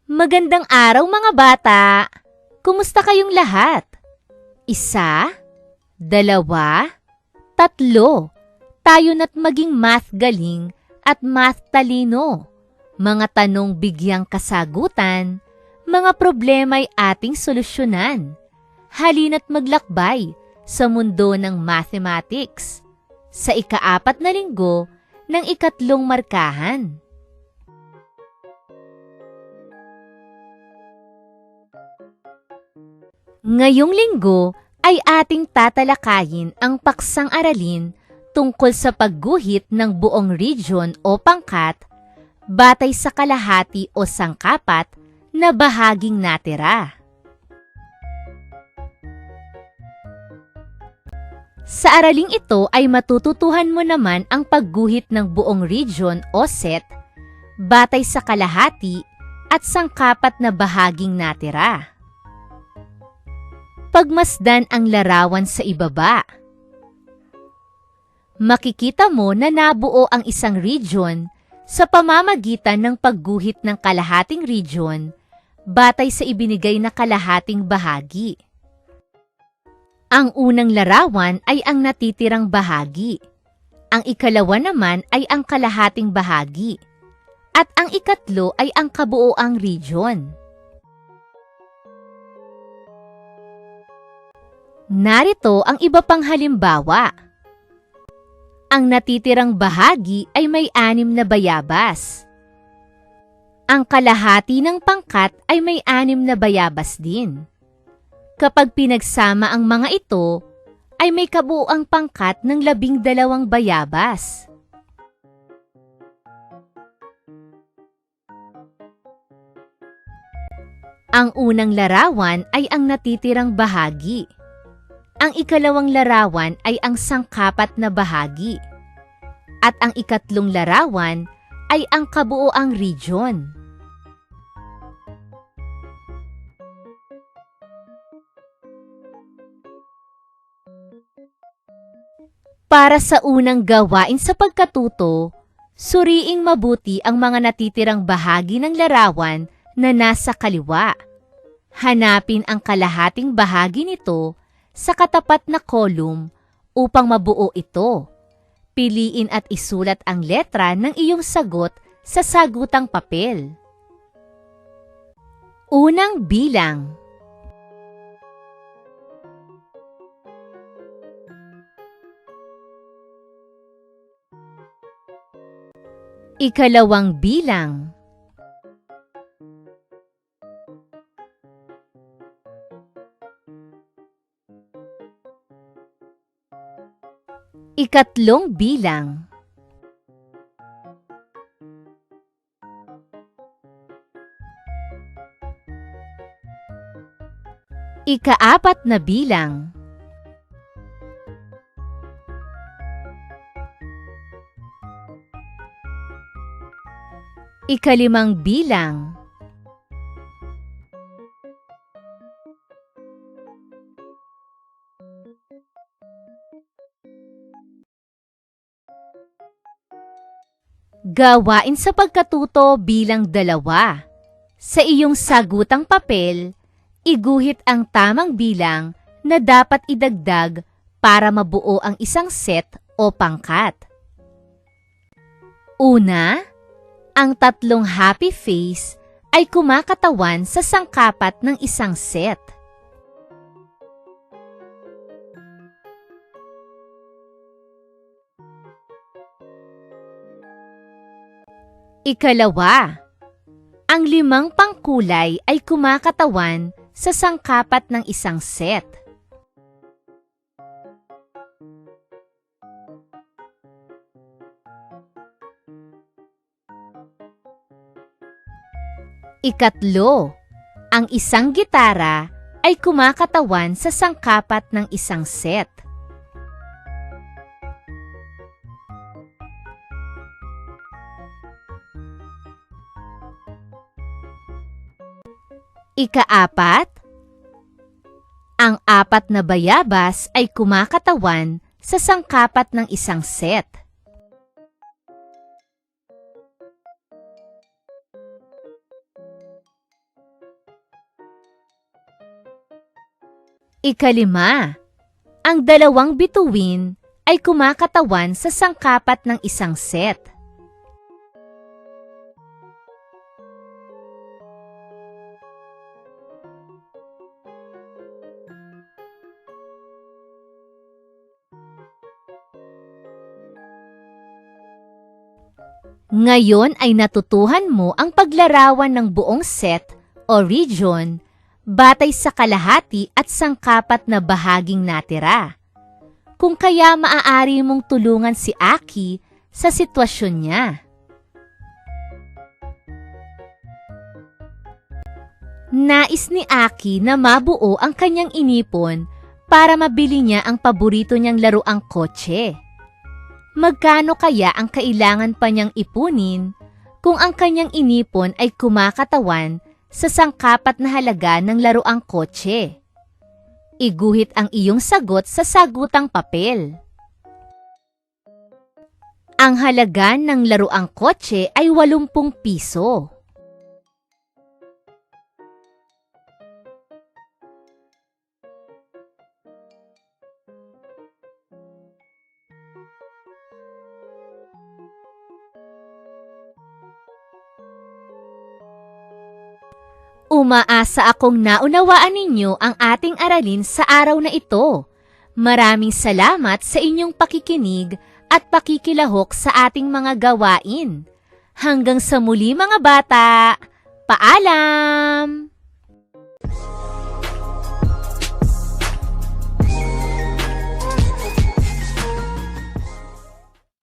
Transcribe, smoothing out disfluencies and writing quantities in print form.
Magandang araw mga bata! Kumusta kayong lahat? 1, 2, 3. Tayo na't maging math galing at math talino. Mga tanong bigyang kasagutan, mga problema'y ating solusyonan. Halina't maglakbay sa mundo ng mathematics. Sa ika-4 na linggo ng ikatlong markahan. Ngayong linggo ay ating tatalakayin ang paksang aralin tungkol sa pagguhit ng buong region o pangkat batay sa kalahati o sangkapat na bahaging natira. Sa araling ito ay matututuhan mo naman ang pagguhit ng buong region o set batay sa kalahati at sangkapat na bahaging natira. Pagmasdan ang larawan sa ibaba. Makikita mo na nabuo ang isang region sa pamamagitan ng pagguhit ng kalahating region batay sa ibinigay na kalahating bahagi. Ang unang larawan ay ang natitirang bahagi. Ang ikalawa naman ay ang kalahating bahagi. At ang ikatlo ay ang kabuoang region. Narito ang iba pang halimbawa. Ang natitirang bahagi ay may 6 na bayabas. Ang kalahati ng pangkat ay may 6 na bayabas din. Kapag pinagsama ang mga ito, ay may kabuuang pangkat ng 12 bayabas. Ang unang larawan ay ang natitirang bahagi. Ang ikalawang larawan ay ang sangkapat na bahagi. At ang ikatlong larawan ay ang kabuoang region. Para sa unang gawain sa pagkatuto, suriing mabuti ang mga natitirang bahagi ng larawan na nasa kaliwa. Hanapin ang kalahating bahagi nito sa katapat na column upang mabuo ito. Piliin at isulat ang letra ng iyong sagot sa sagutang papel. Unang bilang. Ikalawang bilang. Ikatlong bilang. Ika-4 na bilang. Ika-5 bilang. Gawain sa pagkatuto bilang 2. Sa iyong sagutang papel, iguhit ang tamang bilang na dapat idagdag para mabuo ang isang set o pangkat. Una, ang 3 happy face ay kumakatawan sa sangkapat ng isang set. Ikalawa, ang 5 pangkulay ay kumakatawan sa sangkapat ng isang set. Ikatlo, ang isang gitara ay kumakatawan sa sangkapat ng isang set. Ika-4, ang 4 na bayabas ay kumakatawan sa sangkapat ng isang set. Ika-5, ang 2 bituin ay kumakatawan sa sangkapat ng isang set. Ngayon ay natutuhan mo ang paglarawan ng buong set o region batay sa kalahati at sangkapat na bahaging natira. Kung kaya maaari mong tulungan si Aki sa sitwasyon niya. Nais ni Aki na mabuo ang kanyang inipon para mabili niya ang paborito niyang laruang kotse. Magkano kaya ang kailangan pa niyang ipunin kung ang kanyang inipon ay kumakatawan sa sangkapat na halaga ng laruang kotse? Iguhit ang iyong sagot sa sagutang papel. Ang halaga ng laruang kotse ay 80 piso. Umaasa akong naunawaan ninyo ang ating aralin sa araw na ito. Maraming salamat sa inyong pakikinig at pakikilahok sa ating mga gawain. Hanggang sa muli mga bata, paalam!